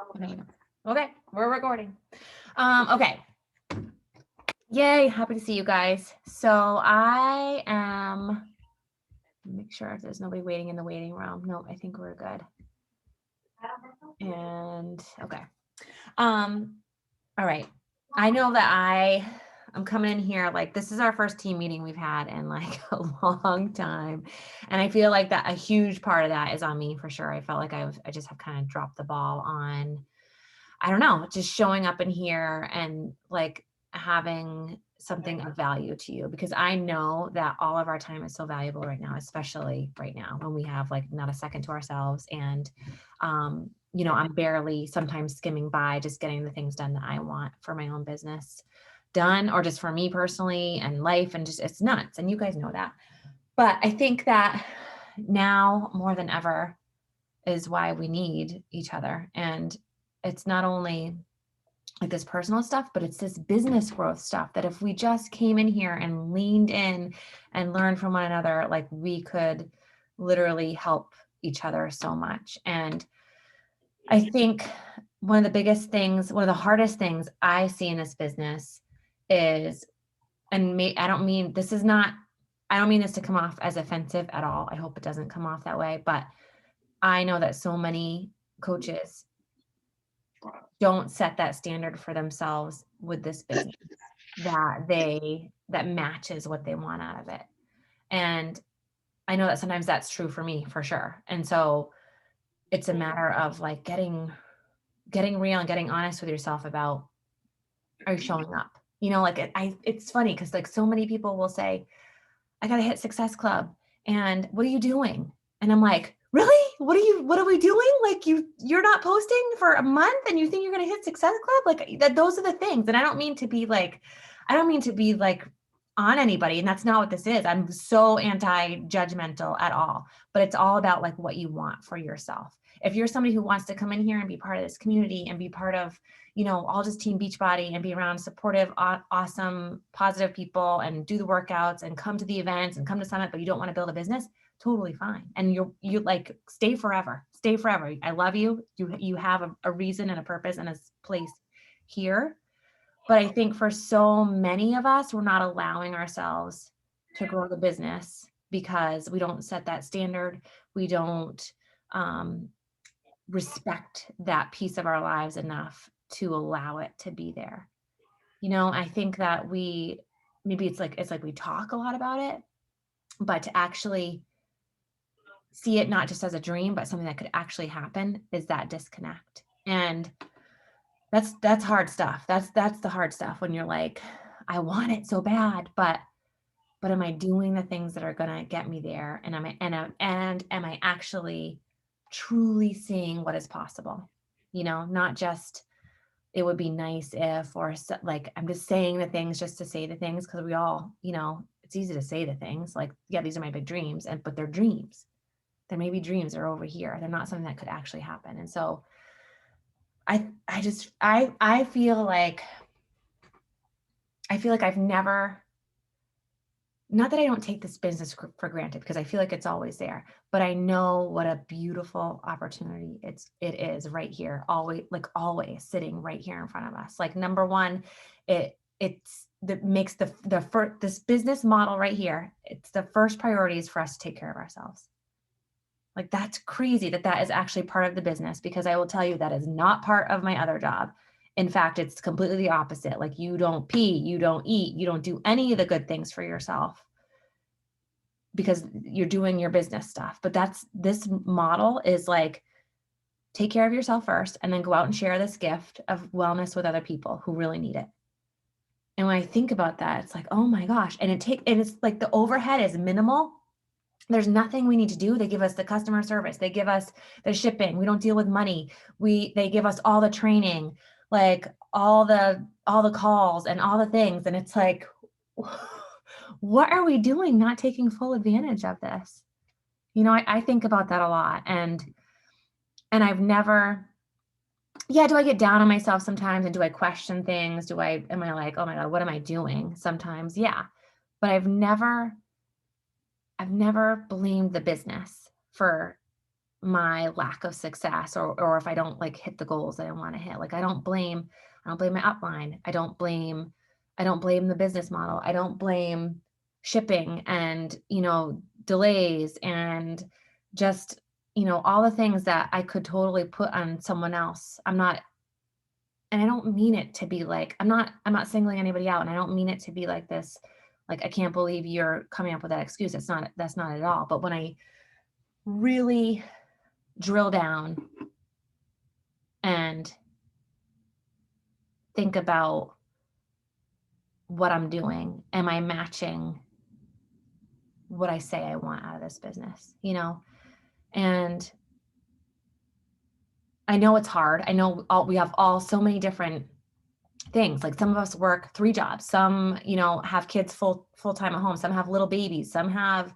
Okay, we're recording. Okay. Yay, happy to see you guys. So I am, make sure if there's nobody waiting in the waiting room. No, I think we're good. And okay. All right. I know that I'm coming in here, like this is our first team meeting we've had in like a long time. And I feel like that a huge part of that is on me for sure. I felt like I just have kind of dropped the ball on, I don't know, just showing up in here and like having something of value to you, because I know that all of our time is so valuable right now, especially right now when we have like not a second to ourselves. And, I'm barely sometimes skimming by just getting the things done that I want for my own business done, or just for me personally and life, and just it's nuts. And you guys know that. But I think that now more than ever is why we need each other. And it's not only like this personal stuff, but it's this business growth stuff that if we just came in here and leaned in and learned from one another, like we could literally help each other so much. And I think one of the biggest things, one of the hardest things I see in this business is, and I don't mean this to come off as offensive at all. I hope it doesn't come off that way, but I know that so many coaches don't set that standard for themselves with this business that matches what they want out of it. And I know that sometimes that's true for me for sure. And so it's a matter of like getting real and getting honest with yourself about, are you showing up? Like it's funny because like so many people will say, I got to hit Success Club. And what are you doing? And I'm like, really? What are we doing? Like you're not posting for a month and you think you're going to hit Success Club? Like that, those are the things. And I don't mean to be like on anybody. And that's not what this is. I'm so anti-judgmental at all, but it's all about like what you want for yourself. If you're somebody who wants to come in here and be part of this community and be part of, all just Team Beachbody and be around supportive, awesome, positive people and do the workouts and come to the events and come to Summit, but you don't want to build a business, totally fine. And you like stay forever. I love you. You have a reason and a purpose and a place here. But I think for so many of us, we're not allowing ourselves to grow the business because we don't set that standard. We don't respect that piece of our lives enough to allow it to be there. I think that maybe it's like we talk a lot about it, but to actually see it not just as a dream, but something that could actually happen is that disconnect. And that's hard stuff. That's the hard stuff when you're like, I want it so bad, but am I doing the things that are going to get me there? And am I actually truly seeing what is possible? Not just, it would be nice if, or like, I'm just saying the things just to say the things. Cause we all, it's easy to say the things like, yeah, these are my big dreams, but they're dreams. There may be dreams that are over here. They're not something that could actually happen. And so I feel like I've never, not that I don't take this business for granted, because I feel like it's always there, but I know what a beautiful opportunity it is right here, always sitting right here in front of us. Like, number one, it's that makes this business model right here. It's the first priority is for us to take care of ourselves. Like, that's crazy that is actually part of the business, because I will tell you that is not part of my other job. In fact, it's completely the opposite. Like, you don't pee, you don't eat, you don't do any of the good things for yourself because you're doing your business stuff. But this model is like, take care of yourself first and then go out and share this gift of wellness with other people who really need it. And when I think about that, it's like, oh my gosh. And it's like the overhead is minimal. There's nothing we need to do. They give us the customer service. They give us the shipping. We don't deal with money. They give us all the training, like all the calls and all the things. And it's like, what are we doing not taking full advantage of this? I think about that a lot. And I've never, do I get down on myself sometimes? And do I question things? Am I like, oh my God, what am I doing? Sometimes, yeah. But I've never blamed the business for my lack of success, or if I don't like hit the goals that I want to hit. Like I don't blame my upline. I don't blame the business model. I don't blame shipping and, delays and just, all the things that I could totally put on someone else. And I don't mean it to be like, I'm not singling anybody out, and I don't mean it to be like this, like, I can't believe you're coming up with that excuse. That's not at all. But when I really drill down and think about what I'm doing, am I matching what I say I want out of this business, And I know it's hard. I know we have so many different things. Like some of us work 3 jobs. Some, have kids full time at home. Some have little babies. Some have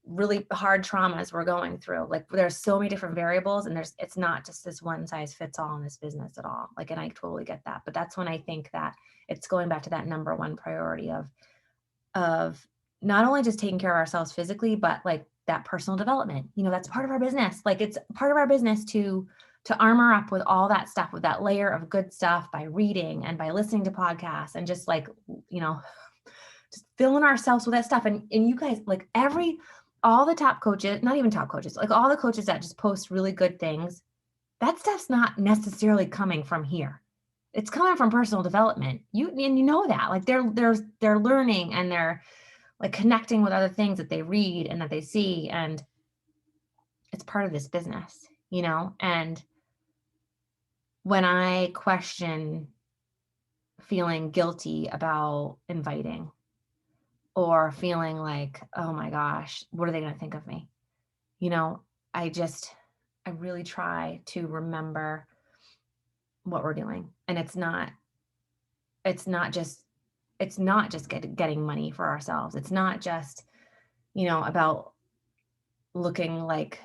really hard traumas we're going through. Like there's so many different variables, and it's not just this one size fits all in this business at all. Like, and I totally get that. But that's when I think that it's going back to that number one priority of not only just taking care of ourselves physically, but like that personal development. That's part of our business. Like it's part of our business to armor up with all that stuff, with that layer of good stuff, by reading and by listening to podcasts and just like, just filling ourselves with that stuff. And you guys, like all the top coaches, not even top coaches, like all the coaches that just post really good things, that stuff's not necessarily coming from here. It's coming from personal development. You know that, like they're learning, and they're like connecting with other things that they read and that they see. And it's part of this business, and when I question feeling guilty about inviting, or feeling like, oh my gosh, what are they going to think of me? I really try to remember what we're doing. And it's not just getting money for ourselves. It's not just, about looking like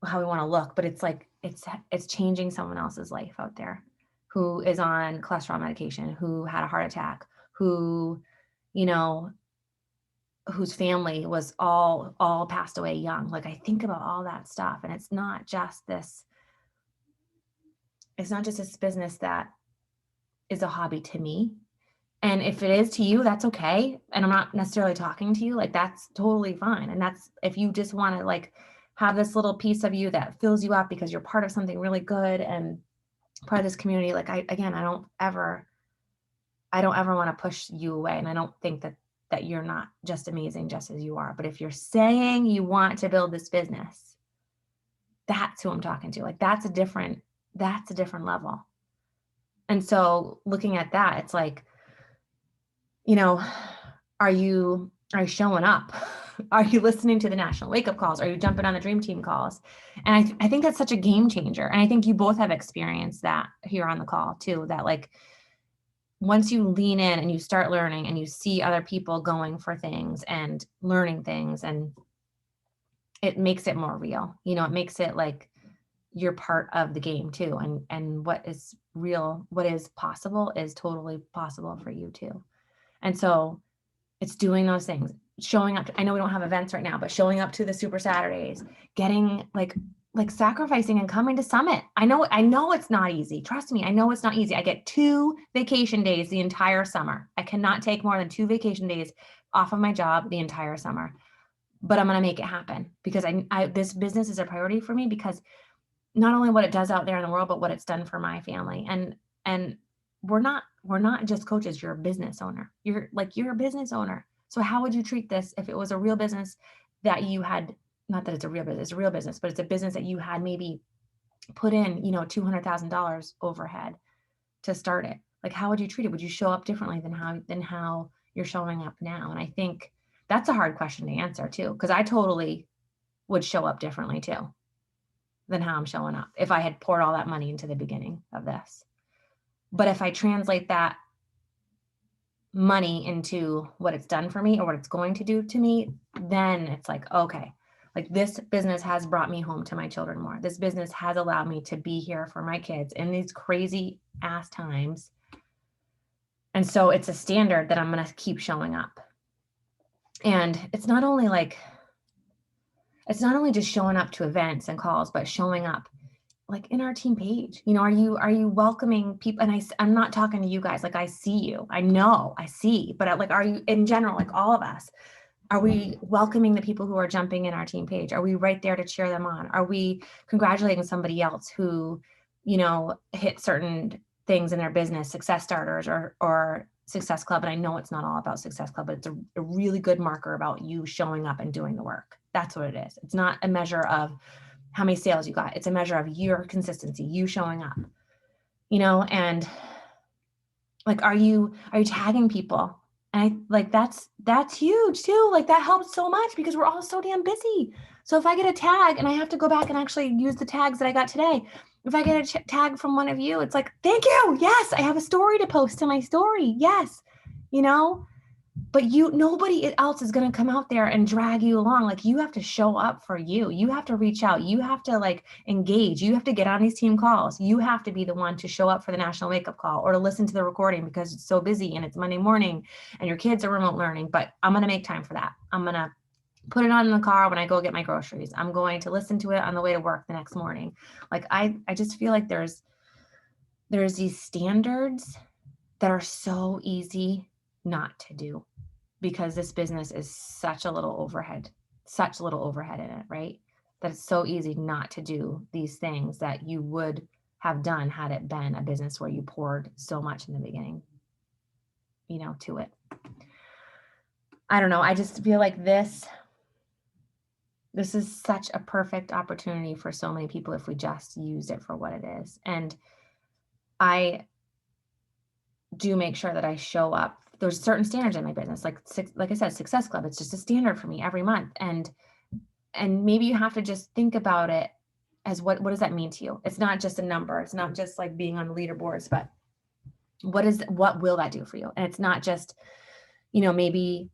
how we want to look, but it's like, it's changing someone else's life out there who is on cholesterol medication, who had a heart attack, who, whose family was all passed away young. Like I think about all that stuff, and it's not just this business that is a hobby to me. And if it is to you, that's okay. And I'm not necessarily talking to you, like that's totally fine. And that's, if you just want to like have this little piece of you that fills you up because you're part of something really good and part of this community, like I don't ever want to push you away. And I don't think that you're not just amazing just as you are. But if you're saying you want to build this business, that's who I'm talking to. Like that's a different level. And so looking at that, it's like, are you showing up? Are you listening to the national wake up calls? Are you jumping on the dream team calls? And I think that's such a game changer. And I think you both have experienced that here on the call too, that like, once you lean in and you start learning and you see other people going for things and learning things, and it makes it more real, it makes it like you're part of the game too. And what is real, what is possible is totally possible for you too. And so it's doing those things, showing up. I know we don't have events right now, but showing up to the Super Saturdays, getting like sacrificing and coming to Summit. I know it's not easy. Trust me, I know it's not easy. I get 2 vacation days the entire summer. I cannot take more than 2 vacation days off of my job the entire summer, but I'm going to make it happen because this business is a priority for me, because not only what it does out there in the world, but what it's done for my family. And we're not just coaches. You're a business owner. You're a business owner. So how would you treat this if it was a real business that you had, not that it's a real business, it's a real business, but it's a business that you had maybe put in, $200,000 overhead to start it. Like, how would you treat it? Would you show up differently than how you're showing up now? And I think that's a hard question to answer too, because I totally would show up differently too than how I'm showing up if I had poured all that money into the beginning of this. But if I translate that money into what it's done for me or what it's going to do to me, then it's like, okay, like this business has brought me home to my children more. This business has allowed me to be here for my kids in these crazy ass times. And so it's a standard that I'm going to keep showing up. And it's not only like, it's not only just showing up to events and calls, but showing up like in our team page. You know, are you welcoming people? And I'm not talking to you guys, like I see you, I know, I see, but like, are you in general, like all of us, are we welcoming the people who are jumping in our team page? Are we right there to cheer them on? Are we congratulating somebody else who, you know, hit certain things in their business, Success Starters or Success Club? And I know it's not all about Success Club, but it's a really good marker about you showing up and doing the work. That's what it is. It's not a measure of how many sales you got. It's a measure of your consistency, you showing up, you know, and like, are you tagging people? And I like, that's huge too. Like that helps so much because we're all so damn busy. So if I get a tag and I have to go back and actually use the tags that I got today, if I get a tag from one of you, it's like, thank you. Yes. I have a story to post to my story. Yes. You know, but nobody else is going to come out there and drag you along. Like you have to show up for you. You have to reach out. You have to like engage. You have to get on these team calls. You have to be the one to show up for the national wake up call or to listen to the recording because it's so busy and it's Monday morning and your kids are remote learning, but I'm going to make time for that. I'm going to put it on in the car when I go get my groceries. I'm going to listen to it on the way to work the next morning. Like I just feel like there's these standards that are so easy not to do, because this business is such little overhead in it, right? That it's so easy not to do these things that you would have done had it been a business where you poured so much in the beginning, you know, to it. I don't know. I just feel like this is such a perfect opportunity for so many people if we just used it for what it is. And I do make sure that I show up. There's certain standards in my business, like I said, Success Club. It's just a standard for me every month. And maybe you have to just think about it as what does that mean to you? It's not just a number. It's not just like being on the leaderboards, but what will that do for you? And it's not just, you know, maybe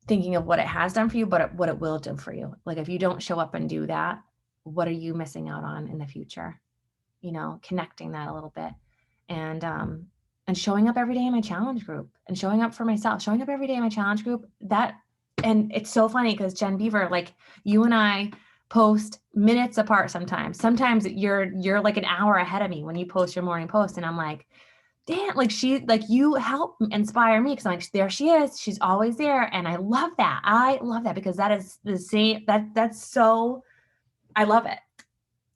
thinking of what it has done for you, but what it will do for you. Like if you don't show up and do that, what are you missing out on in the future? You know, connecting that a little bit and showing up every day in my challenge group and showing up for myself, showing up every day in my challenge group. And it's so funny because Jen Beaver, like you and I post minutes apart sometimes. Sometimes you're like an hour ahead of me when you post your morning post. And I'm like, damn, like you help inspire me because I'm like, there she is. She's always there. And I love that. I love that because that is the same, that's so, I love it.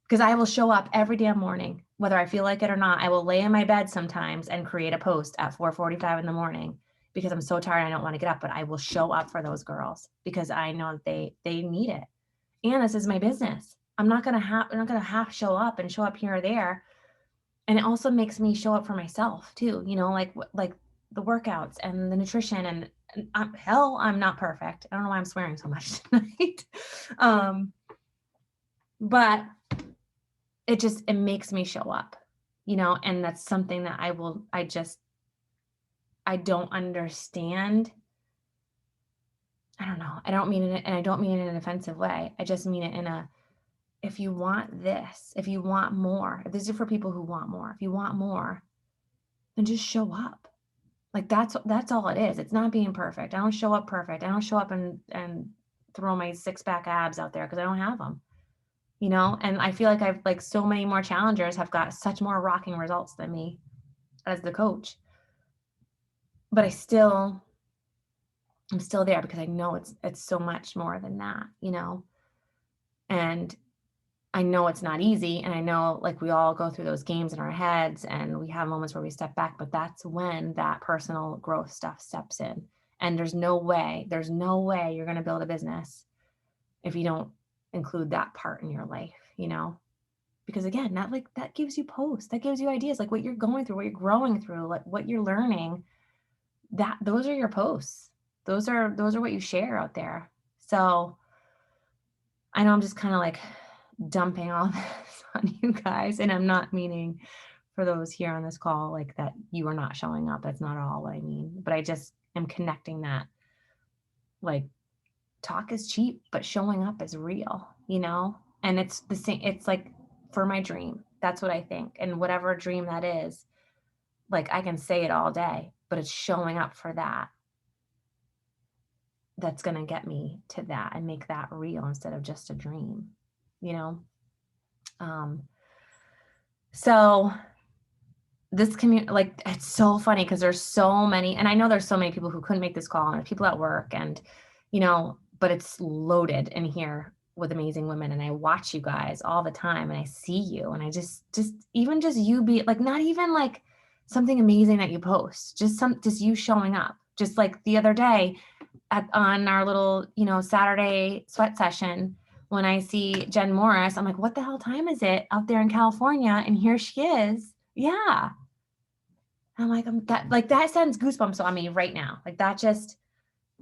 Because I will show up every damn morning, whether I feel like it or not. I will lay in my bed sometimes and create a post at 4:45 in the morning because I'm so tired. I don't want to get up, but I will show up for those girls because I know that they need it. And this is my business. I'm not gonna half show up and show up here or there. And it also makes me show up for myself too. You know, like the workouts and the nutrition and I'm not perfect. I don't know why I'm swearing so much tonight. But it makes me show up, you know, and that's something that I don't understand. I don't know. I don't mean it, and I don't mean it in an offensive way. I just mean it if you want this, if you want more, if this is for people who want more, if you want more, then just show up. Like that's all it is. It's not being perfect. I don't show up perfect. I don't show up and throw my 6-pack abs out there because I don't have them. You know, and I feel like I've like so many more challengers have got such more rocking results than me as the coach. But I'm still there because I know it's so much more than that, you know. And I know it's not easy. And I know like we all go through those games in our heads and we have moments where we step back, but that's when that personal growth stuff steps in. And there's no way you're going to build a business if you don't include that part in your life, you know. Because again, that gives you posts, that gives you ideas, like what you're going through, what you're growing through, like what you're learning, those are your posts. Those are what you share out there. So I know I'm just kind of like dumping all this on you guys, and I'm not meaning for those here on this call, like that you are not showing up. That's not all what I mean, but I just am connecting that, like talk is cheap, but showing up is real, you know? And it's the same, it's like, for my dream. That's what I think. And whatever dream that is, like I can say it all day, but it's showing up for that. that's going to get me to that and make that real instead of just a dream, you know? So this community, like, it's so funny because there's so many, and I know there's so many people who couldn't make this call, and there's people at work, and, you know, but it's loaded in here with amazing women. And I watch you guys all the time, and I see you, and I just even just you be like, not even like something amazing that you post, just you showing up. Just like the other day on our little, you know, Saturday sweat session, when I see Jen Morris, I'm like, what the hell time is it out there in California? And here she is. Yeah. I'm like, that sends goosebumps on me right now. Like that just,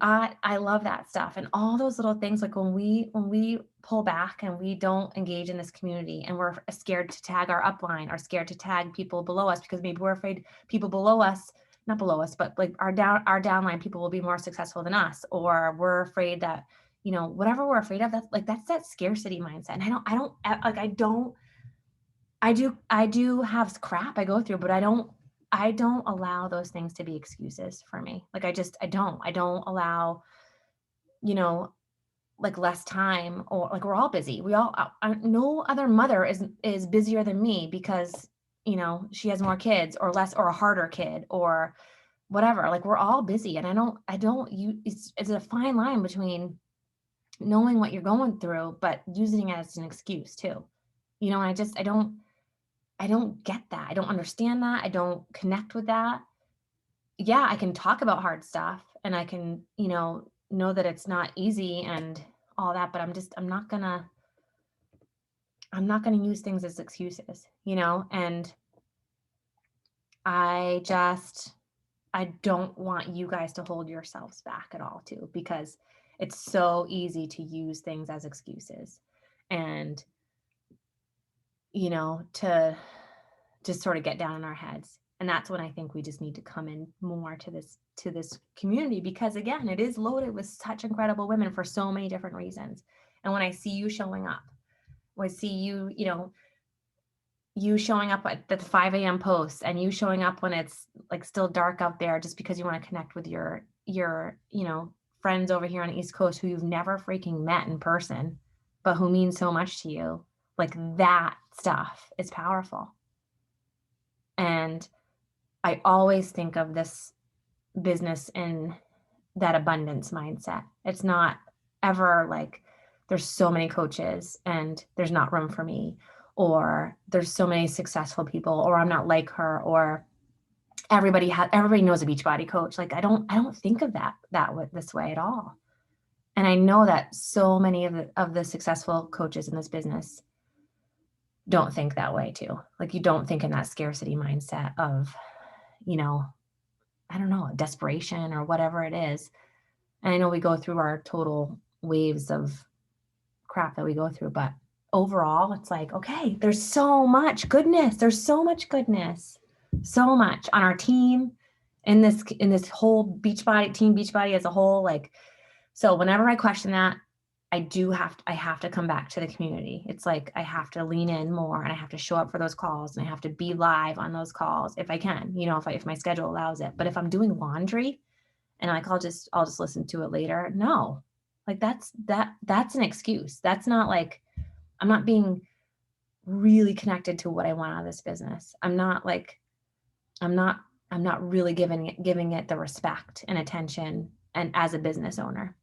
I love that stuff. And all those little things, like when we pull back and we don't engage in this community, and we're scared to tag our upline, or scared to tag people below us because maybe we're afraid people below us, not below us, but like our downline people will be more successful than us, or we're afraid that, you know, whatever we're afraid of, that's that scarcity mindset. And I do have crap I go through, but I don't allow those things to be excuses for me. Like I don't allow, you know, like less time, or like we're all busy. We all, no other mother is busier than me because, you know, she has more kids or less, or a harder kid or whatever. Like we're all busy. And it's a fine line between knowing what you're going through, but using it as an excuse too. You know, and I don't get that. I don't understand that. I don't connect with that. Yeah, I can talk about hard stuff, and I can, you know that it's not easy and all that, but I'm not gonna use things as excuses, you know? And I don't want you guys to hold yourselves back at all too, because it's so easy to use things as excuses, and, you know, to just sort of get down in our heads. And that's when I think we just need to come in more to this community, because again, it is loaded with such incredible women for so many different reasons. And when I see you showing up, when I see you, you know, you showing up at the 5 a.m. posts, and you showing up when it's like still dark out there, just because you want to connect with your, you know, friends over here on the East Coast who you've never freaking met in person, but who mean so much to you. Like that stuff is powerful. And I always think of this business in that abundance mindset. It's not ever like there's so many coaches and there's not room for me, or there's so many successful people, or I'm not like her, or everybody knows a Beachbody coach. Like I don't think of this way at all. And I know that so many of the successful coaches in this business don't think that way too. Like you don't think in that scarcity mindset of, you know, I don't know, desperation or whatever it is. And I know we go through our total waves of crap that we go through, but overall it's like, okay, there's so much goodness. There's so much goodness, so much on our team, in this whole Beachbody as a whole. Like, so whenever I question that, I have to come back to the community. It's like, I have to lean in more, and I have to show up for those calls, and I have to be live on those calls if I can, you know, if my schedule allows it. But if I'm doing laundry and like, I'll just listen to it later. No, like that's an excuse. That's not like, I'm not being really connected to what I want out of this business. I'm not really giving it the respect and attention, and as a business owner,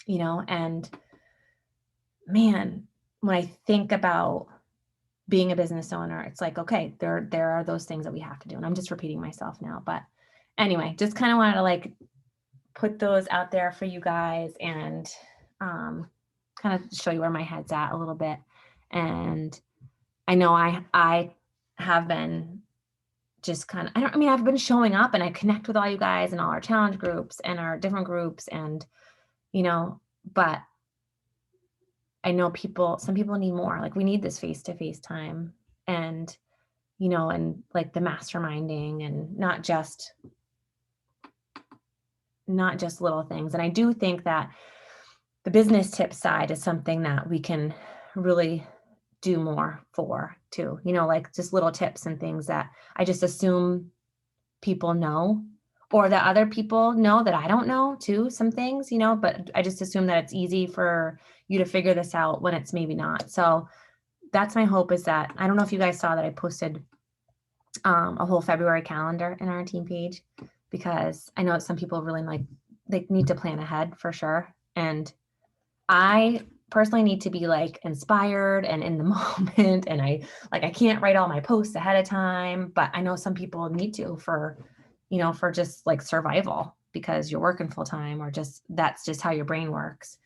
you know. And man, when I think about being a business owner, it's like, okay, there are those things that we have to do. And I'm just repeating myself now, but anyway, just kind of wanted to like put those out there for you guys, and kind of show you where my head's at a little bit. And I know I have been just kind of, I've been showing up, and I connect with all you guys and all our challenge groups and our different groups, and, you know, but I know some people need more. Like we need this face-to-face time, and, you know, and like the masterminding, and not just little things. And I do think that the business tip side is something that we can really do more for too, you know, like just little tips and things that I just assume people know, or that other people know that I don't know too, some things, but I just assume that it's easy for you to figure this out when it's maybe not. So that's my hope, is that, I don't know if you guys saw that I posted a whole February calendar in our team page, because I know that some people really they need to plan ahead for sure. And I personally need to be like inspired and in the moment. And I can't write all my posts ahead of time, but I know some people need to for just like survival, because you're working full time, or just, that's just how your brain works.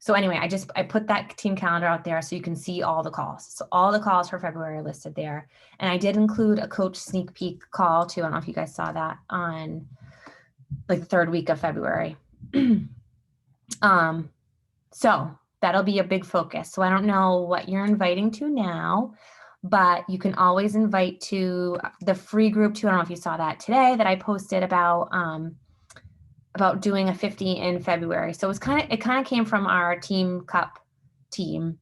So anyway, I put that team calendar out there so you can see all the calls. So all the calls for February are listed there. And I did include a coach sneak peek call too. I don't know if you guys saw that on like the third week of February. So that'll be a big focus. So I don't know what you're inviting to now, but you can always invite to the free group too. I don't know if you saw that today that I posted about doing a 50 in February. So it kind of came from our Team Cup team,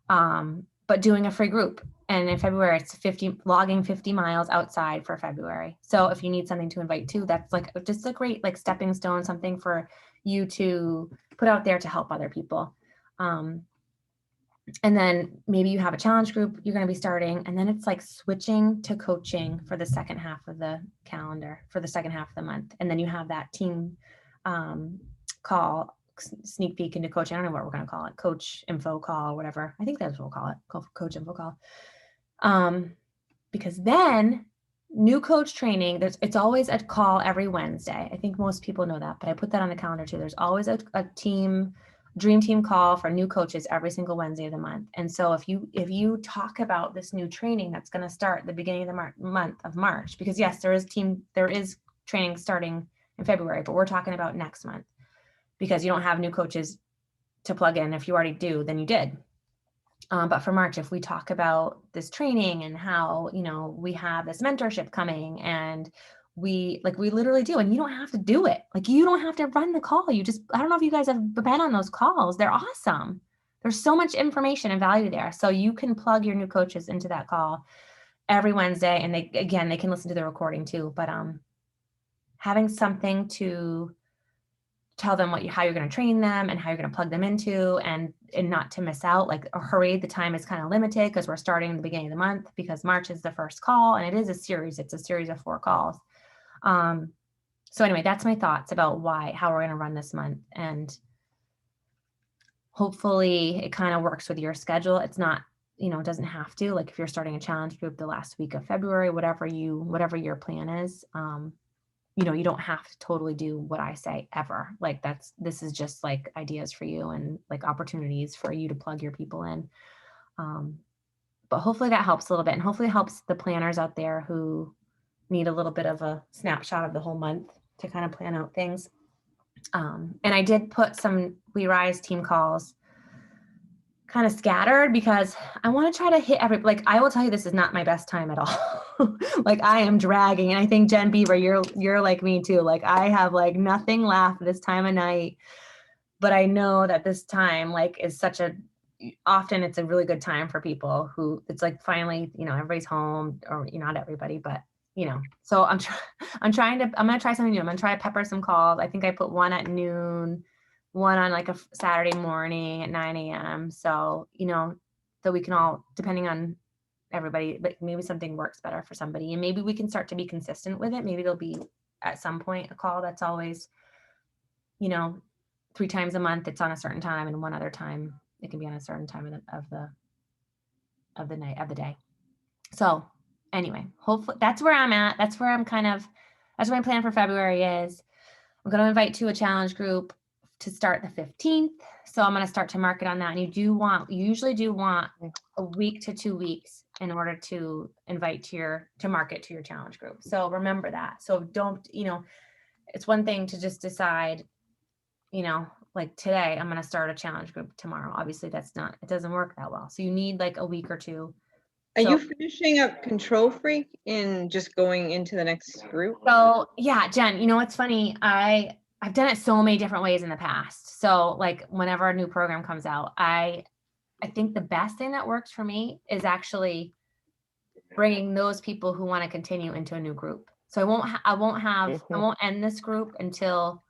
but doing a free group. And in February, it's logging 50 miles outside for February. So if you need something to invite to, that's like just a great like stepping stone, something for you to put out there to help other people. And then maybe you have a challenge group you're going to be starting, and then it's like switching to coaching for the second half of the calendar, for the second half of the month. And then you have that team call, sneak peek into coaching. I don't know what we're going to call it, coach info call, whatever. I think that's what we'll call it, coach info call. Because then new coach training, it's always a call every Wednesday. I think most people know that, but I put that on the calendar too. There's always a dream team call for new coaches every single Wednesday of the month. And so if you talk about this new training that's going to start at the beginning of the month of March, because yes, there is training starting in February, but we're talking about next month, because you don't have new coaches to plug in. If you already do, then you did. But for March, if we talk about this training and how, we have this mentorship coming, and we literally do, and you don't have to do it. Like, you don't have to run the call. I don't know if you guys have been on those calls. They're awesome. There's so much information and value there. So you can plug your new coaches into that call every Wednesday, and they can listen to the recording too. But having something to tell them how you're going to train them and how you're going to plug them into, and not to miss out. Like, hurry, the time is kind of limited because we're starting the beginning of the month, because March is the first call, and it is a series. It's a series of 4 calls. So anyway, that's my thoughts about how we're going to run this month. And hopefully it kind of works with your schedule. It's not, it doesn't have to, like, if you're starting a challenge group the last week of February, whatever your plan is, you don't have to totally do what I say ever. Like, this is just like ideas for you, and like opportunities for you to plug your people in. But hopefully that helps a little bit, and hopefully it helps the planners out there who need a little bit of a snapshot of the whole month to kind of plan out things. And I did put some We Rise team calls kind of scattered, because I want to try to hit I will tell you, this is not my best time at all. Like, I am dragging. And I think, Jen Beaver, you're like me too. Like, I have like nothing left this time of night, but I know that this time is often it's a really good time for people who it's like finally, everybody's home, or not everybody, but so I'm going to try something new. I'm going to try to pepper some calls. I think I put one at noon, one on like a Saturday morning at 9 a.m. So, so we can all, depending on everybody, but maybe something works better for somebody, and maybe we can start to be consistent with it. Maybe there'll be at some point a call that's always, 3 times a month. It's on a certain time, and one other time it can be on a certain time of the day. So anyway, hopefully that's where I'm at. That's where my plan for February is. I'm going to invite to a challenge group to start the 15th. So I'm going to start to market on that. And you usually do want a week to 2 weeks in order to invite to market to your challenge group. So remember that. So don't, it's one thing to just decide, like today, I'm going to start a challenge group tomorrow. Obviously it doesn't work that well. So you need like a week or 2. Are you finishing up Control Freak and just going into the next group? So yeah, Jen, it's funny. I've done it so many different ways in the past. So like whenever a new program comes out, I think the best thing that works for me is actually bringing those people who want to continue into a new group. So I won't end this group until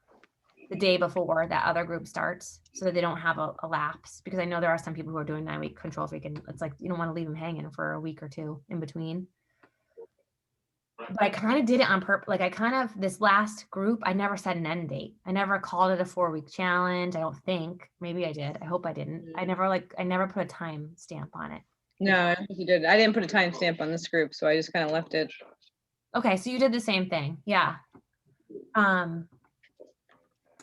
the day before that other group starts, so that they don't have a lapse, because I know there are some people who are doing 9-week control freak, and it's like, you don't want to leave them hanging for a week or two in between. But I kind of did it on purpose. Like, this last group, I never set an end date. I never called it a 4-week challenge. I don't think. Maybe I did. I hope I didn't. I never put a time stamp on it. No, I don't think you did. I didn't put a timestamp on this group, so I just kind of left it. Okay, so you did the same thing. Yeah.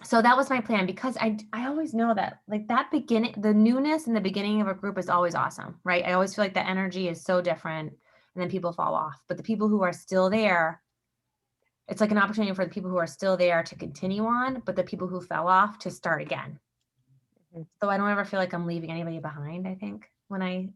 So that was my plan, because I always know that, like, that beginning, the newness in the beginning of a group is always awesome, right? I always feel like the energy is so different, and then people fall off. But the people who are still there, it's like an opportunity for the people who are still there to continue on, but the people who fell off to start again. So I don't ever feel like I'm leaving anybody behind, I think, when I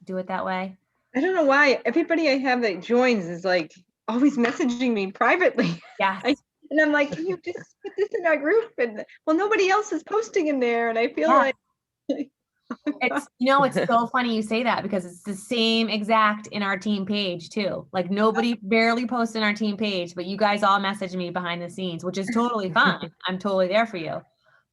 do it that way. I don't know why everybody I have that joins is like always messaging me privately. Yes. And I'm like, can you just put this in our group? And well, nobody else is posting in there. And I feel Yeah. like It's, it's so funny you say that, because it's the same exact in our team page too. Like, nobody barely posts in our team page, but you guys all message me behind the scenes, which is totally fine. I'm totally there for you.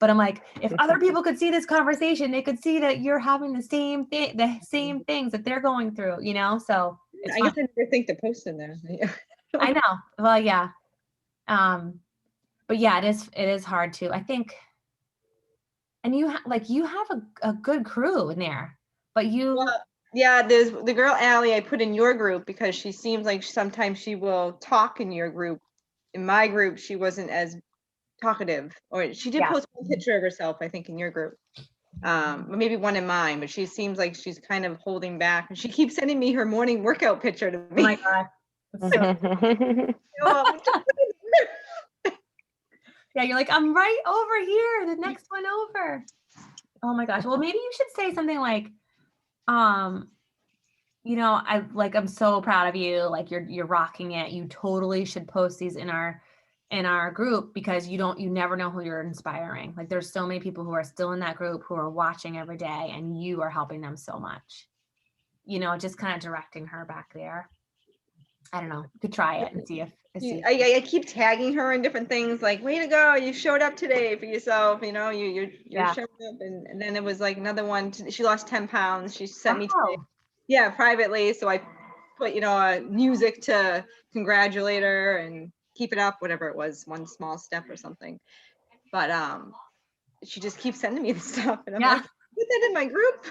But I'm like, if other people could see this conversation, they could see that you're having the same things that they're going through, so it's I fun. guess I never think to post in there. I know. Well, yeah. But yeah, it is hard to, I think. And you have a good crew in there, but Well, yeah, there's the girl Allie I put in your group because she seems like sometimes she will talk in your group. In my group, she wasn't as talkative, or she did Yeah. post one picture of herself, I think, in your group. Maybe one in mine, but she seems like she's kind of holding back, and she keeps sending me her morning workout picture to Oh me. my God. Yeah, you're like, I'm right over here, the next one over. Oh my gosh. Well, maybe you should say something like, I'm so proud of you. Like, you're rocking it. You totally should post these in our group, because you never know who you're inspiring. Like, there's so many people who are still in that group who are watching every day, and you are helping them so much. Just kind of directing her back there. I don't know. You could try it and see if. I keep tagging her in different things, like, way to go, you showed up today for yourself, you're showing up. And then it was like another one, she lost 10 pounds, she sent me today, privately, so I put music to congratulate her and keep it up, whatever it was, one small step or something. But she just keeps sending me this stuff, and I'm like, put that in my group.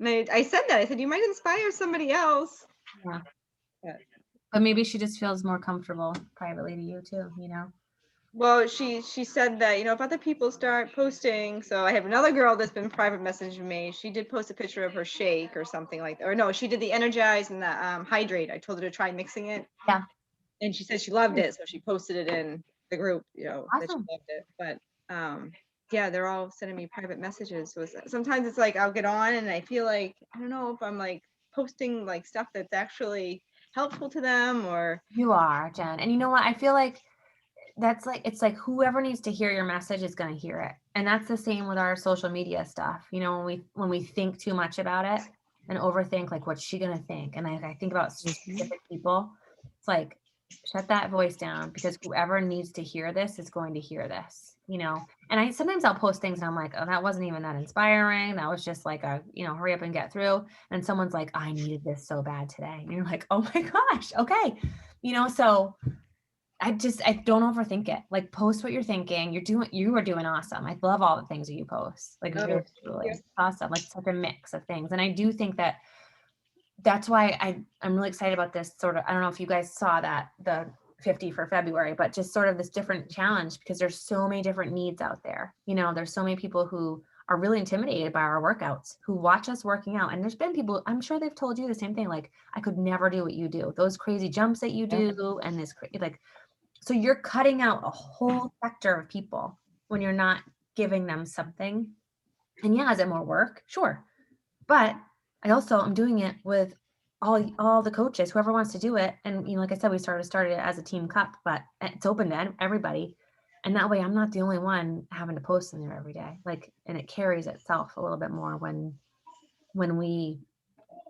And I said that, I said, you might inspire somebody else. Yeah. But maybe she just feels more comfortable privately to you too, Well, she said that, if other people start posting, so I have another girl that's been private messaging me. She did post a picture of her shake or something like that. Or no, she did the Energize and the Hydrate. I told her to try mixing it. Yeah. And she said she loved it, so she posted it in the group, that she Awesome. loved it. But yeah, they're all sending me private messages. So sometimes it's like I'll get on and I feel like, I don't know if I'm like posting like stuff that's actually helpful to them, or You are, Jen. And you know what? I feel like it's like whoever needs to hear your message is going to hear it. And that's the same with our social media stuff. When we think too much about it and overthink, like, what's she going to think? And I think about specific people. It's like, shut that voice down, because whoever needs to hear this is going to hear this, and sometimes I'll post things and I'm like, oh, that wasn't even that inspiring. That was just like hurry up and get through. And someone's like, I needed this so bad today. And you're like, oh my gosh. Okay. So I don't overthink it. Like, post what you're thinking. You are doing awesome. I love all the things that you post. Like, really, truly awesome. Like, such a mix of things. And I do think that's why I'm really excited about this sort of, I don't know if you guys saw the 50 for February, but just sort of this different challenge, because there's so many different needs out there. There's so many people who are really intimidated by our workouts, who watch us working out. And there's been people, I'm sure they've told you the same thing. Like, I could never do what you do. Those crazy jumps that you do. And this so you're cutting out a whole sector of people when you're not giving them something. And yeah, is it more work? Sure. But I'm doing it with all the coaches, whoever wants to do it. And, like I said, we started it as a team cup, but it's open to everybody. And that way I'm not the only one having to post in there every day. And it carries itself a little bit more when we,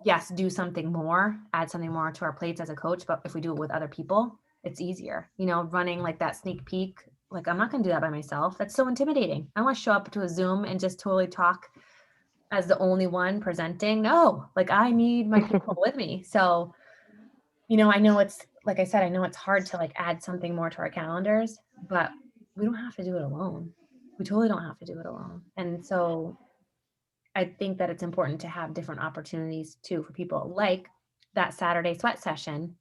yes, do something more, add something more to our plates as a coach. But if we do it with other people, it's easier, you know, running like that sneak peek. Like, I'm not going to do that by myself. That's so intimidating. I want to show up to a Zoom and just totally talk as the only one presenting. No, like I need my people with me. So, you know, I know it's, like I said, I know it's hard to like add something more to our calendars, but we don't have to do it alone. We totally don't have to do it alone. And so I think that it's important to have different opportunities too for people, like that Saturday sweat session.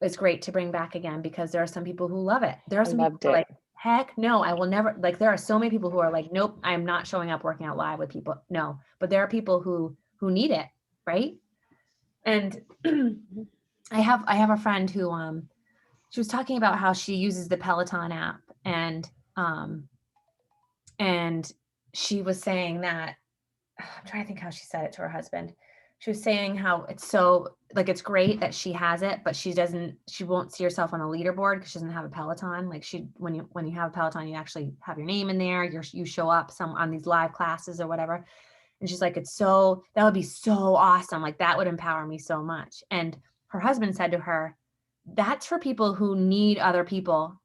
It's great to bring back again because there are some people who love it. There are I some people loved who are it. like, heck no, I will never, like there are so many people who are like, nope, I'm not showing up working out live with people. No, but there are people who need it, right? And I have a friend who she was talking about how she uses the Peloton app, um and she was saying that, I'm trying to think how she said it to her husband. She was saying how it's so like it's great that she has it, but she won't see herself on the leaderboard because she doesn't have a Peloton. Like when you have a Peloton, you actually have your name in there. You show up some on these live classes or whatever. And she's like, that would be so awesome. Like that would empower me so much. And her husband said to her, that's for people who need other people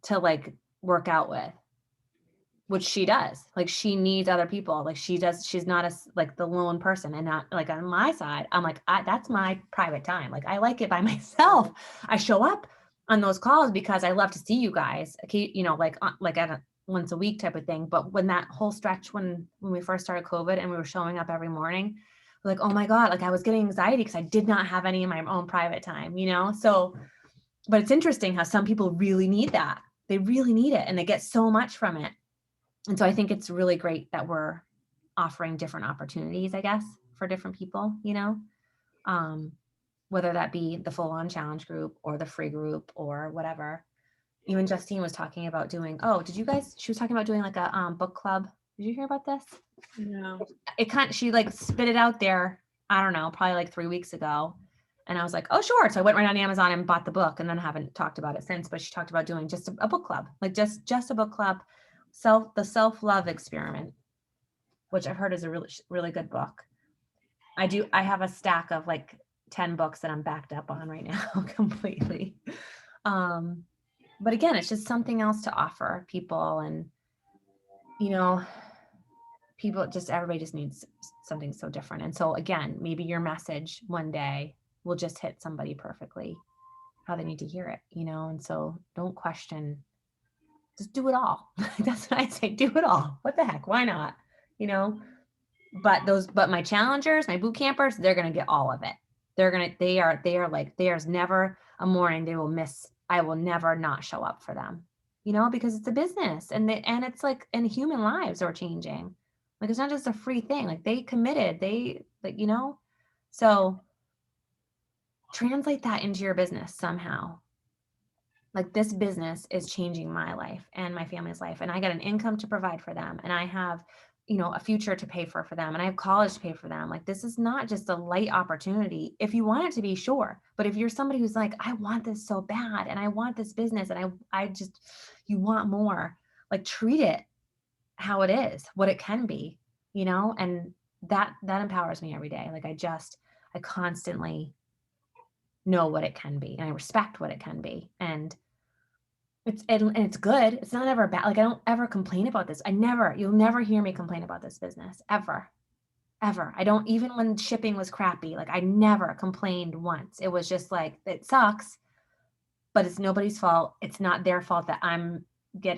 to like work out with, which she does. Like she needs other people. Like she's not like the lone person. And not like on my side, I'm like, that's my private time. Like I like it by myself. I show up on those calls because I love to see you guys, okay, you know, like at a once a week type of thing. But when that whole stretch, when we first started COVID and we were showing up every morning, like, oh my God, like I was getting anxiety because I did not have any of my own private time, you know? So, but it's interesting how some people really need that. They really need it and they get so much from it. And so I think it's really great that we're offering different opportunities, I guess, for different people, you know, whether that be the full on challenge group or the free group or whatever. Even Justine was talking about doing, she was talking about doing like a book club. Did you hear about this? No. She like spit it out there, I don't know, probably like 3 weeks ago. And I was like, oh, sure. So I went right on Amazon and bought the book and then haven't talked about it since, but she talked about doing just a book club, like just a book club, the self-love experiment, which I've heard is a really, really good book. I have a stack of like 10 books that I'm backed up on right now completely. But again, it's just something else to offer people. And, you know, everybody just needs something so different. And so again, maybe your message one day will just hit somebody perfectly how they need to hear it, you know? And so don't question, just do it all. That's what I say. Do it all. What the heck? Why not? You know, but my challengers, my boot campers, they're going to get all of it. There's never a morning they will miss. I will never not show up for them, you know, because it's a business and it's like, and human lives are changing. Like, it's not just a free thing. Like they committed, you know, so translate that into your business somehow. Like this business is changing my life and my family's life. And I got an income to provide for them. And I have, you know, a future to pay for them. And I have college to pay for them. Like this is not just a light opportunity. If you want it to be, sure. But if you're somebody who's like, I want this so bad and I want this business and you want more, like treat it how it is, what it can be, you know, and that empowers me every day. Like I constantly know what it can be and I respect what it can be. And it's good. It's not ever bad. Like I don't ever complain about this. You'll never hear me complain about this business ever. I don't, even when shipping was crappy, like I never complained once. It was just like, it sucks, but it's nobody's fault. It's not their fault that I'm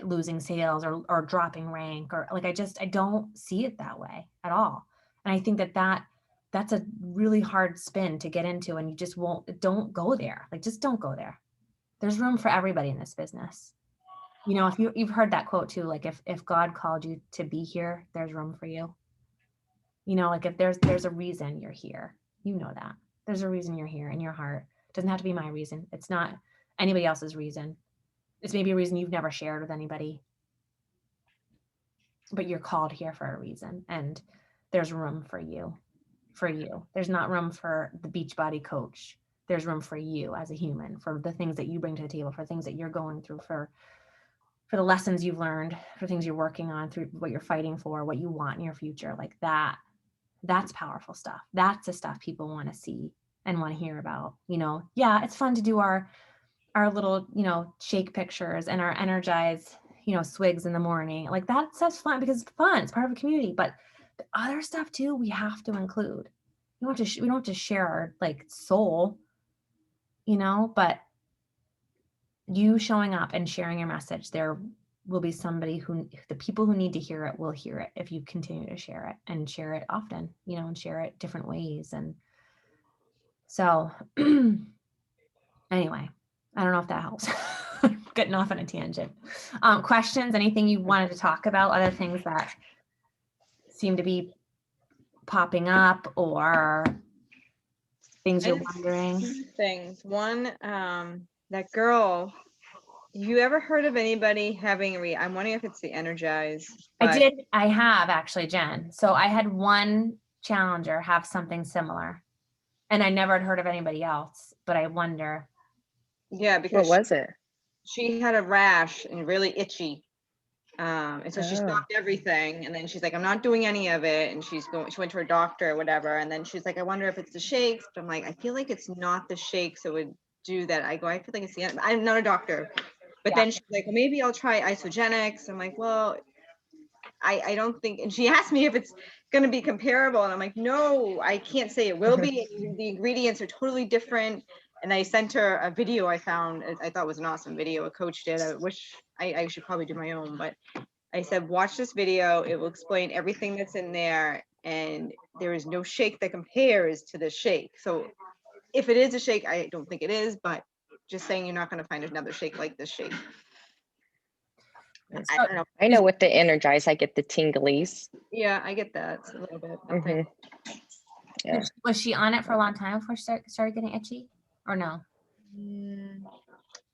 losing sales or dropping rank or like, I don't see it that way at all. And I think that's a really hard spin to get into and you just don't go there. Like, just don't go there. There's room for everybody in this business. You know, if you've heard that quote too, like if God called you to be here, there's room for you. You know, like if there's a reason you're here, you know that. There's a reason you're here in your heart. It doesn't have to be my reason. It's not anybody else's reason. It's maybe a reason you've never shared with anybody. But you're called here for a reason. And there's room for you. There's not room for the Beachbody coach. There's room for you as a human, for the things that you bring to the table, for things that you're going through, for the lessons you've learned, for things you're working on, through what you're fighting for, what you want in your future. Like that's powerful stuff. That's the stuff people want to see and want to hear about, yeah, it's fun to do our little, shake pictures and our energize, swigs in the morning. Like that stuff's fun because it's fun. It's part of a community. But the other stuff too, we have to include. We don't have to share our like soul, but you showing up and sharing your message, there will be somebody the people who need to hear it will hear it if you continue to share it and share it often, and share it different ways. And so anyway, I don't know if that helps. Getting off on a tangent. Questions, anything you wanted to talk about, other things that seem to be popping up or things you're wondering? Two things. One, that girl, you ever heard of anybody having I'm wondering if it's the Energize. I have actually, Jen. So I had one challenger have something similar and I never had heard of anybody else, but I wonder. Yeah, because what was it? She had a rash and really itchy. And so she stopped everything. And then she's like, I'm not doing any of it. And she went to her doctor or whatever. And then she's like, I wonder if it's the shakes. But I'm like, I feel like it's not the shakes that would do that. I feel like it's the, I'm not a doctor. But then she's like, well, maybe I'll try Isogenics. I'm like, well, I don't think, and she asked me if it's going to be comparable. And I'm like, no, I can't say it will be. The ingredients are totally different. And I sent her a video I found, I thought was an awesome video. A coach did. I wish I should probably do my own, but I said, watch this video. It will explain everything that's in there. And there is no shake that compares to the shake. So if it is a shake, I don't think it is, but just saying you're not going to find another shake like this shake. I don't know. I know with the Energize, I get the tinglies. Yeah, I get that. It's a little bit. Mhm. Yeah. Was she on it for a long time before she started getting itchy or no?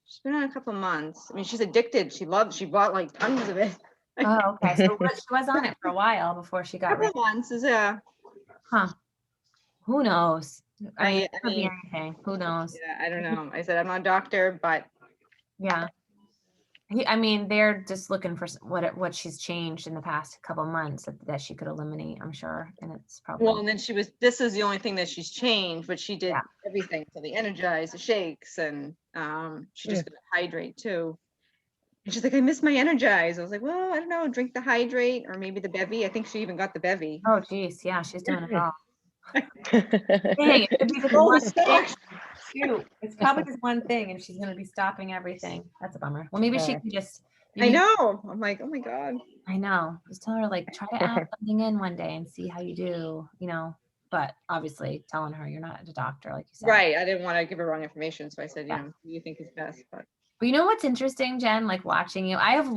She's been on a couple of months. I mean, she's addicted. She bought like tons of it. Oh, okay. So she was on it for a while before she got Couple of months is Huh. Who knows? I mean, it could be mean, anything. Who knows? yeah, I don't know. I said, I'm not a doctor, but Yeah. I mean, they're just looking for what she's changed in the past couple of months that she could eliminate, I'm sure. And it's probably. well, and then this is the only thing that she's changed, but she did everything. So the Energize, the shakes, and she just gonna hydrate too. And she's like, I miss my Energize. I was like, well, I don't know, drink the hydrate or maybe the bevy. I think she even got the bevy. Oh, geez. Yeah, she's doing it all. Dang, it could be just one thing. Shoot, it's probably just one thing and she's going to be stopping everything. That's a bummer. Well, maybe she can just. I know. I'm like, oh my God. I know. Just tell her, like, try to add something in one day and see how you do, but obviously telling her you're not a doctor, like you said. Right. I didn't want to give her wrong information. So I said, what do you think is best? But you know what's interesting, Jen, like watching you, I have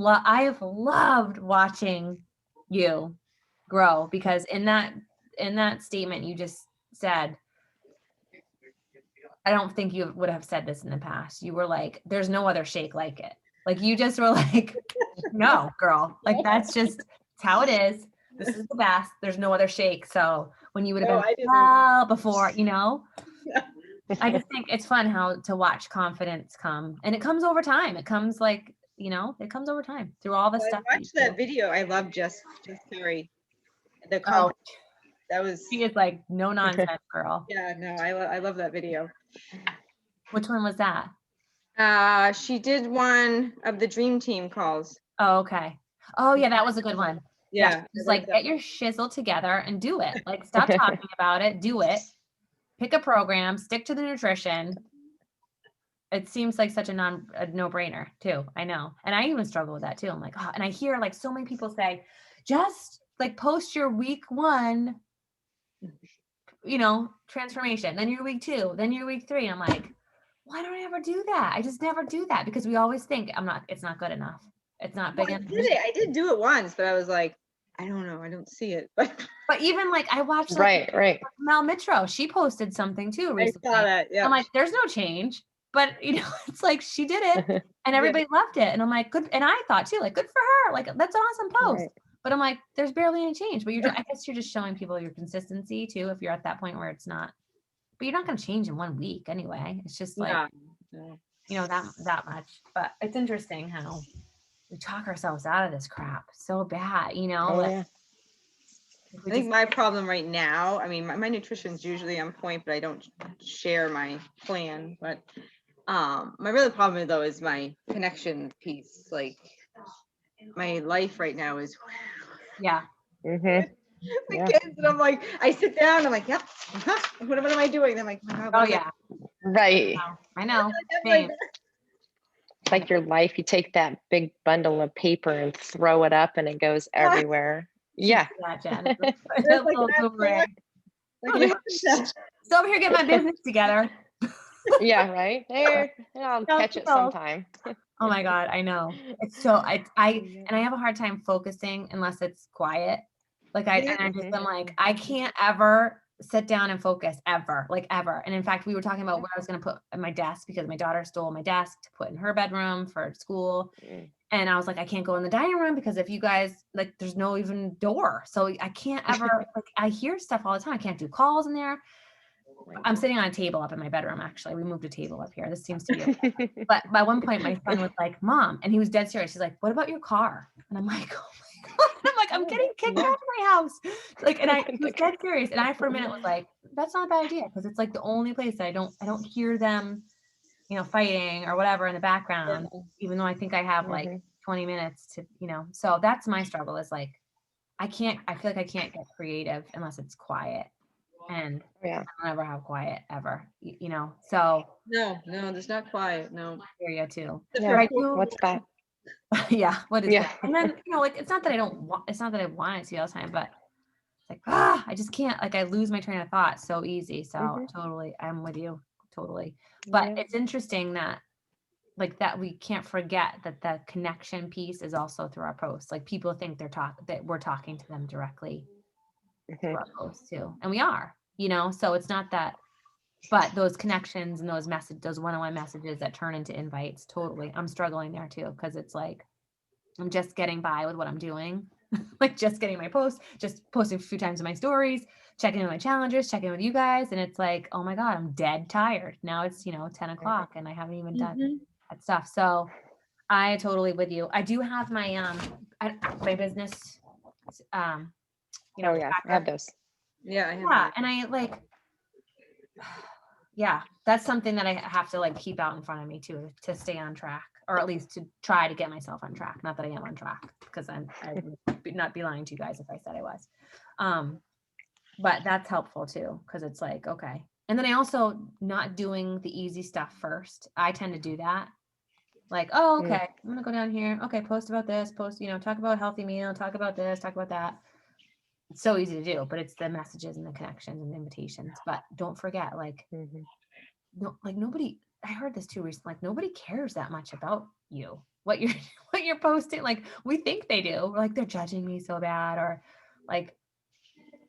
loved watching you grow because in that statement you just said, I don't think you would have said this in the past. You were like, there's no other shake like it. Like you just were like, no, girl, like that's how it is. This is the best. There's no other shake. So when you would have been before, I just think it's fun how to watch confidence come, and it comes over time. It comes like, it comes over time through all the stuff. I watched that video. I love Jess Terry. The confidence. That was. She is like no nonsense girl. Yeah, no, I love that video. Which one was that? She did one of the Dream Team calls. Oh, okay. Oh yeah, that was a good one. Yeah. It's like, get your shizzle together and do it. Like, stop talking about it, do it. Pick a program, stick to the nutrition. It seems like such a no-brainer too. I know. And I even struggle with that too. I'm like, oh, and I hear like so many people say, just like post your week 1, transformation, then your week 2, then your week 3. I'm like, why don't I ever do that? I just never do that because we always think it's not good enough. It's not big enough. I did do it once, but I was like, I don't know. I don't see it. But even like I watched right. Mel Mitro. She posted something too recently. I saw that. Yeah. I'm like, there's no change, but it's like she did it and everybody loved it. And I'm like, good. And I thought too, like, good for her. Like, that's an awesome post. Right. But I'm like, there's barely any change. But I guess you're just showing people your consistency too. If you're at that point where it's not, but you're not going to change in 1 week anyway. It's just like, that much. But it's interesting how we talk ourselves out of this crap so bad, Oh, yeah. If I we think just, my problem right now, I mean, my nutrition's usually on point, but I don't share my plan, but my real problem though is my connection piece. Like my life right now is yeah, Mhm. the Yeah. kids, and I'm like, I sit down, I'm like, yep, what am I doing? And I'm like, oh my God, oh what am yeah, Right. I know, I same. doing? It's like your life. You take that big bundle of paper and throw it up and it goes Yeah. everywhere. She Yeah. did that, Jen. It's like Little that, boomerang. like Oh, you this- have to- Still over here getting my business together. Yeah, right. There. I'll catch it Self-control. sometime. Oh my God, I know. It's so and I have a hard time focusing unless it's quiet. Like Yeah. and I just Mhm. I'm like, I can't ever sit down and focus ever, like ever. And in fact, we were talking about where I was gonna put my desk because my daughter stole my desk to put in her bedroom for school. Mm. And I was like, I can't go in the dining room because if you guys like, there's no even door. So I can't ever like I hear stuff all the time. I can't do calls in there. I'm sitting on a table up in my bedroom, actually. We moved a table up here. This seems to be okay. But by one point, my son was like, Mom, and he was dead serious. He's like, what about your car? And I'm like, oh my God. I'm like, I'm getting kicked out of my house. Like, and he was dead serious. And I, for a minute, was like, that's not a bad idea. Cause it's like the only place that I don't hear them, fighting or whatever in the background, even though I think I have like Mhm. 20 minutes to, so that's my struggle is like, I feel like I can't get creative unless it's quiet. And Yeah. I don't ever have quiet ever, so No, there's not quiet. No. area too. Yeah. But I do, What's that? yeah, what is Yeah. that? And then, like, it's not that I don't want, it's not that I want it to be all the time, but it's like, I just can't, like, I lose my train of thought so easy. So Mhm. totally, I'm with you, totally. But Yeah. it's interesting that, like, that we can't forget that the connection piece is also through our posts. Like, people think that we're talking to them directly through Mhm. our posts too. And we are, so it's not that, but those connections and those one-on-one messages that turn into invites, totally. I'm struggling there too, because it's like, I'm just getting by with what I'm doing. Like just getting my posts, just posting a few times in my stories, checking in my challenges, checking in with you guys. And it's like, oh my God, I'm dead tired. Now it's, 10 o'clock and I haven't even done Mhm. that stuff. So I totally with you. I do have my, my business, um, Oh yeah. I have tracker. those. Yeah, I have Yeah. that. And I like, yeah, that's something that I have to like keep out in front of me too, to stay on track, or at least to try to get myself on track. Not that I am on track, because I would not be lying to you guys if I said I was. But that's helpful too, because it's like, okay. And then I also not doing the easy stuff first. I tend to do that. Like, oh, Mm. okay, I'm gonna go down here. Okay, post about this, talk about a healthy meal, talk about this, talk about that. It's so easy to do, but it's the messages and the connections and the invitations. But don't forget, like, Mhm. no, like nobody, I heard this too recently, like nobody cares that much about you, what you're what you're posting. Like we think they do. We're like, they're judging me so bad, or like,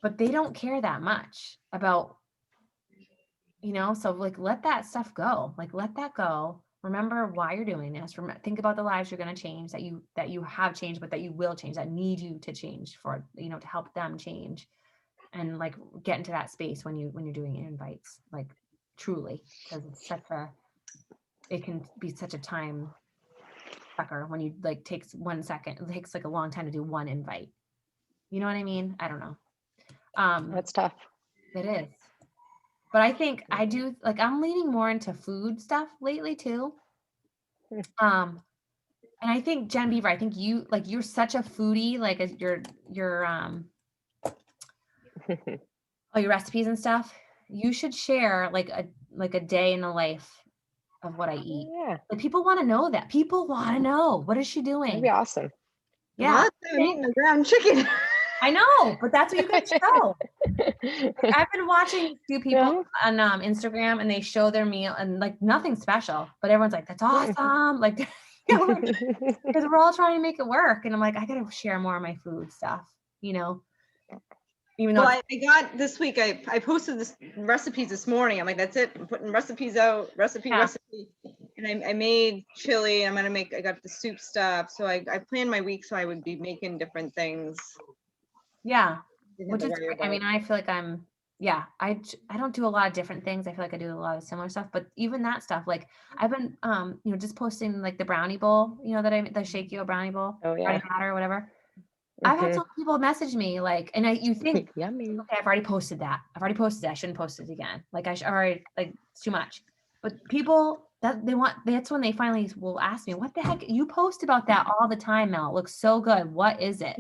but they don't care that much about, so like let that stuff go. Like let that go. Remember why you're doing this. Think about the lives you're going to change, that you have changed, but that you will change, that need you to change for, to help them change. And like get into that space when you're doing invites, like truly, because it can be such a time sucker when you like takes 1 second. It takes like a long time to do one invite. You know what I mean? I don't know. That's tough. It is. But I think I do, like, I'm leaning more into food stuff lately too. And I think Jen Beaver, I think you're such a foodie, like as your all your recipes and stuff. You should share like a day in the life of what I eat. Yeah. Like people want to know that. People want to know, what is she That'd doing? be awesome. Yeah. I'm eating the ground chicken. I know, but that's what you guys show. Like, I've been watching a few people on Instagram, and they show their meal and like nothing special, but everyone's like, that's awesome. Like, because we're all trying to make it work. And I'm like, I got to share more of my food stuff, even though Well, I got this week, I posted this recipes this morning. I'm like, that's it. I'm putting recipes out, recipe. And I made chili. I got the soup stuff. So I planned my week so I would be making different things. yeah, Didn't have which to is worry great. I mean, about. I feel like I don't do a lot of different things. I feel like I do a lot of similar stuff, but even that stuff, like I've been, just posting like the brownie bowl, that the Shake You a brownie bowl, Oh yeah. brownie batter or whatever. I've had Mhm. some people message me like, and you think, Yummy. okay, I've already posted that. I've already posted that. I shouldn't post it again. Like I should already, like it's too much. But people that they want, that's when they finally will ask me, what the heck? You post about that all the time, Mel. It looks so good. What is it?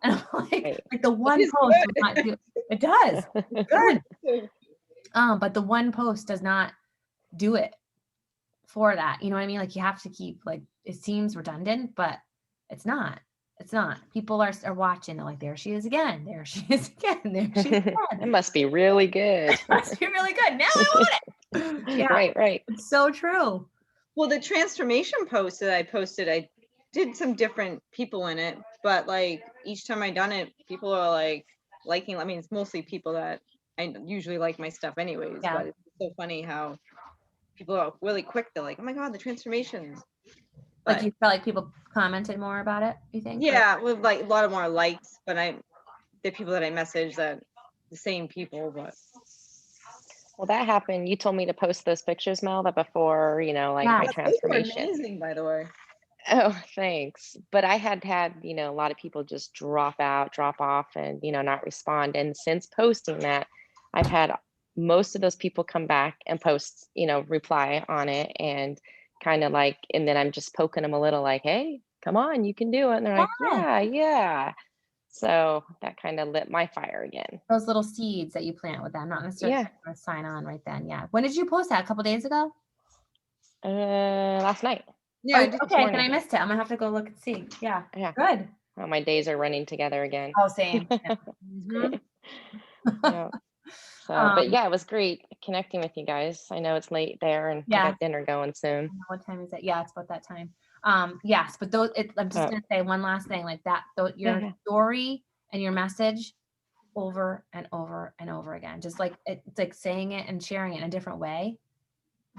And I'm Right. like the one is post does not do it does. It's good. But the one post does not do it for that. You know what I mean? Like you have to keep like it seems redundant, but it's not. It's not. People are watching. They're like, there she is again. There she is again. There she is It again. must be really good. Must be really good. Now I want it. Yeah, Right. it's so true. Well, the transformation post that I posted, I did some different people in it, but like each time I done it, people are like liking. I mean, it's mostly people that I usually like my stuff anyways, Yeah. but it's so funny how people are really quick. They're like, oh my God, the transformations. Like But you felt like people commented more about it, you think? Or- yeah, with like a lot of more likes, but the people that I message that the same people, but Well, that happened. You told me to post those pictures, Mel, that before, like Yeah. my those were transformation. amazing, by the way. Oh, thanks. But I had a lot of people just drop off and, not respond. And since posting that, I've had most of those people come back and post, reply on it and kind of like, and then I'm just poking them a little like, hey, come on, you can do it. And they're like, Yeah. yeah. So that kind of lit my fire again. Those little seeds that you plant with them, not necessarily Yeah. gonna sign on right then. Yeah. When did you post that? A couple days ago? Last night. Yeah, Oh, I just, okay. Then morning. I missed it. I'm gonna have to go look and see. Yeah. Yeah. Good. Oh, my days are running together again. Oh, same. Yeah. Mhm. Yeah. So, but yeah, it was great connecting with you guys. I know it's late there and I Yeah. got dinner going soon. What time is it? Yeah, it's about that time. Yes, but I'm just Oh. gonna say one last thing, like that, your Yeah. story and your message over and over and over again. Just like it's like saying it and sharing it in a different way,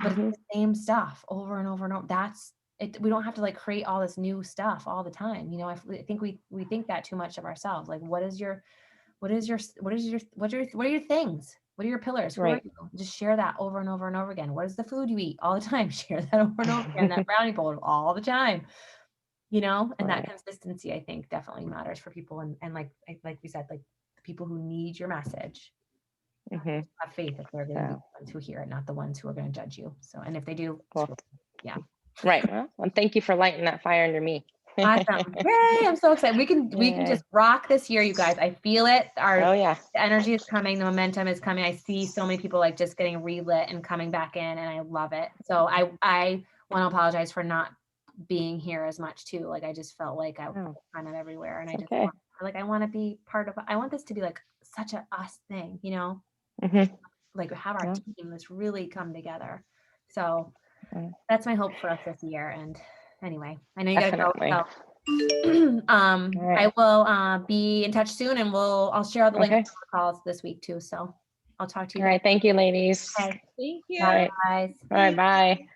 but Mhm. it's the same stuff over and over and over. That's it. We don't have to like create all this new stuff all the time. I think we think that too much of ourselves. Like, what are your things? What are your pillars? Who are Right. you? Just share that over and over and over again. What is the food you eat all the time? Share that over and over again. That brownie bowl all the time. And that Right. consistency, I think, definitely matters for people. And like we said, like the people who need your message, Mhm. have faith that they're going to be So, the ones who hear it, not the ones who are going to judge you. So, and if they do, well, screw 'em. Yeah. right. Well, and thank you for lighting that fire under me. Awesome. Yay, I'm so excited. We can Yay. just rock this year, you guys. I feel it. Oh yeah. The energy is coming, the momentum is coming. I see so many people like just getting relit and coming back in, and I love it. So I want to apologize for not being here as much too. Like I just felt like I was Oh, kind of everywhere, and I it's just okay. I want to be part of. I want this to be like such a us thing, Mhm. like have our Yeah. team that's really come together. So Mm. that's my hope for us this year. And anyway, I know you gotta go. Definitely. So All right. I will be in touch soon, and I'll share all the links Okay. to the calls this week too. So I'll talk to you All right. guys. Thank you, ladies. Okay. thank you. All right. Guys. All right. Bye.